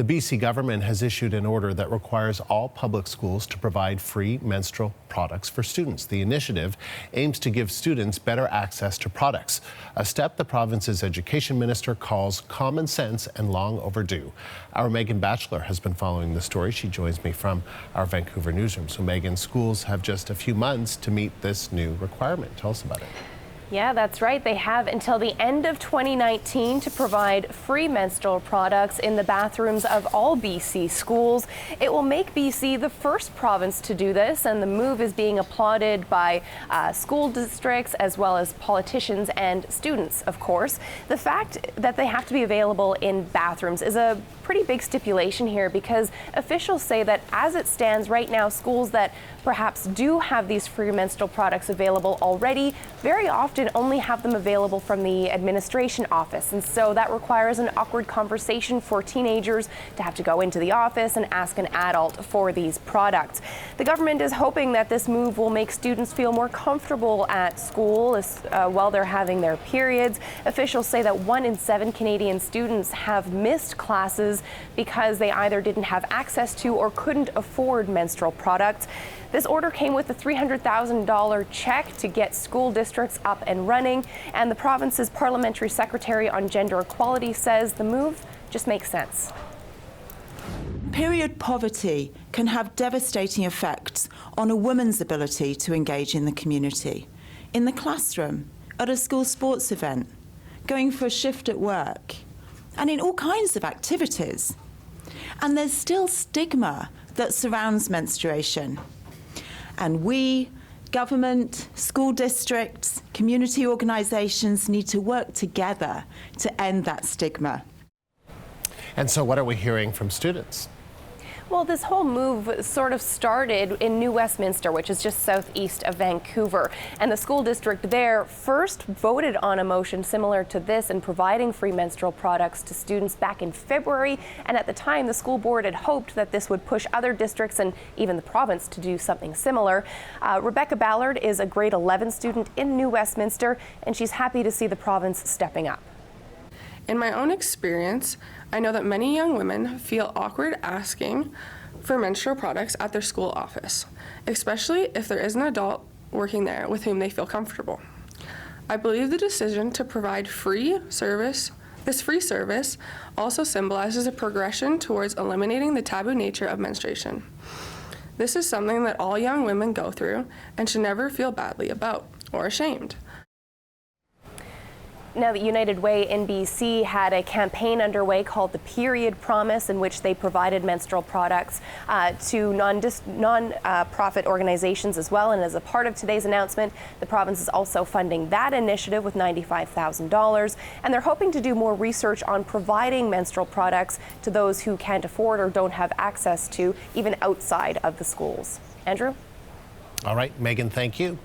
The BC government has issued an order that requires all public schools to provide free menstrual products for students. The initiative aims to give students better access to products, a step the province's education minister calls common sense and long overdue. Our Rebekah Ballard has been following the story. She joins me from our Vancouver newsroom. So Megan, schools have just a few months to meet this new requirement. Tell us about it. Yeah, that's right. They have until the end of 2019 to provide free menstrual products in the bathrooms of all BC schools. It will make BC the first province to do this, and the move is being applauded by school districts as well as politicians and students, of course. The fact that they have to be available in bathrooms is a pretty big stipulation here, because officials say that as it stands right now, schools that perhaps do have these free menstrual products available already very often only have them available from the administration office, and so that requires an awkward conversation for teenagers to have to go into the office and ask an adult for these products. The government is hoping that this move will make students feel more comfortable at school while they're having their periods. Officials say that 1 in 7 Canadian students have missed classes because they either didn't have access to or couldn't afford menstrual products. This order came with a $300,000 check to get school districts up and running, and the province's parliamentary secretary on gender equality says the move just makes sense. Period poverty can have devastating effects on a woman's ability to engage in the community, in the classroom, at a school sports event, going for a shift at work, and in all kinds of activities. And there's still stigma that surrounds menstruation. And we, government, school districts, community organisations need to work together to end that stigma. And so what are we hearing from students? Well, this whole move sort of started in New Westminster, which is just southeast of Vancouver. And the school district there first voted on a motion similar to this and providing free menstrual products to students back in February. And at the time, the school board had hoped that this would push other districts and even the province to do something similar. Rebekah Ballard is a grade 11 student in New Westminster, and she's happy to see the province stepping up. In my own experience, I know that many young women feel awkward asking for menstrual products at their school office, especially if there is an adult working there with whom they feel comfortable. I believe the decision to provide this free service also symbolizes a progression towards eliminating the taboo nature of menstruation. This is something that all young women go through and should never feel badly about or ashamed. Now, the United Way in BC had a campaign underway called the Period Promise, in which they provided menstrual products to non-profit organizations as well. And as a part of today's announcement, the province is also funding that initiative with $95,000. And they're hoping to do more research on providing menstrual products to those who can't afford or don't have access to, even outside of the schools. Andrew? All right, Megan, thank you.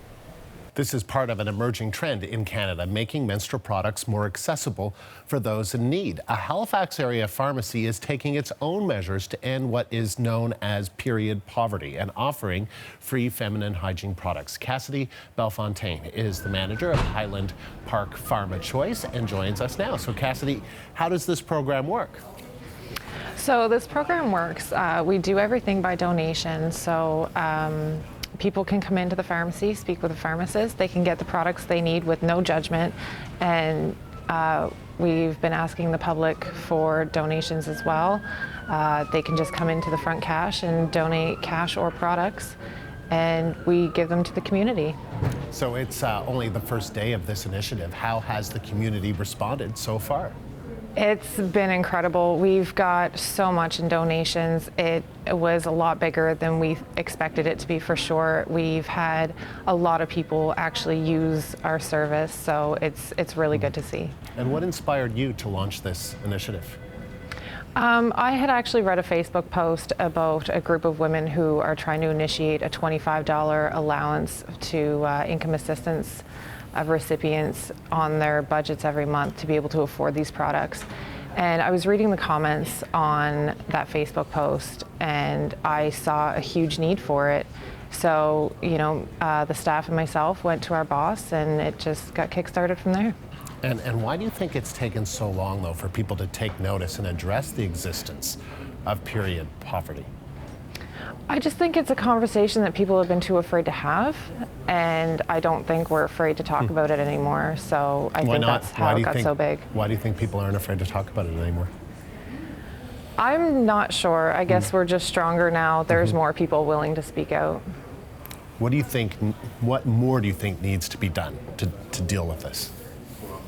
This is part of an emerging trend in Canada, making menstrual products more accessible for those in need. A Halifax area pharmacy is taking its own measures to end what is known as period poverty and offering free feminine hygiene products. Cassidy Bellefontaine is the manager of Highland Park Pharma Choice and joins us now. So Cassidy, how does this program work? So this program works. We do everything by donation. So people can come into the pharmacy, speak with a pharmacist. They can get the products they need with no judgment. And we've been asking the public for donations as well. They can just come into the front cash and donate cash or products, and we give them to the community. So it's only the first day of this initiative. How has the community responded so far? It's been incredible. We've got so much in donations. It was a lot bigger than we expected it to be, for sure. We've had a lot of people actually use our service, so it's really good to see. And what inspired you to launch this initiative? I had actually read a Facebook post about a group of women who are trying to initiate a $25 allowance to income assistance of recipients on their budgets every month to be able to afford these products. And I was reading the comments on that Facebook post, and I saw a huge need for it. So, the staff and myself went to our boss, and it just got kick-started from there. And why do you think it's taken so long, though, for people to take notice and address the existence of period poverty? I just think it's a conversation that people have been too afraid to have, and I don't think we're afraid to talk about it anymore. So I think that's how it got so big. Why do you think people aren't afraid to talk about it anymore? I'm not sure. I guess we're just stronger now. There's more people willing to speak out. What do you think, what more do you think needs to be done to deal with this?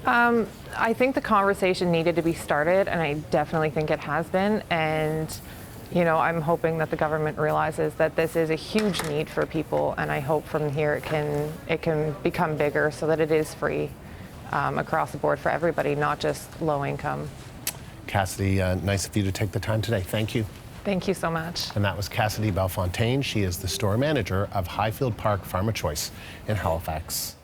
I think the conversation needed to be started, and I definitely think it has been. And you know, I'm hoping that the government realizes that this is a huge need for people, and I hope from here it can become bigger so that it is free across the board for everybody, not just low income. Cassidy, nice of you to take the time today. Thank you. Thank you so much. And that was Cassidy Bellefontaine. She is the store manager of Highfield Park Pharma Choice in Halifax.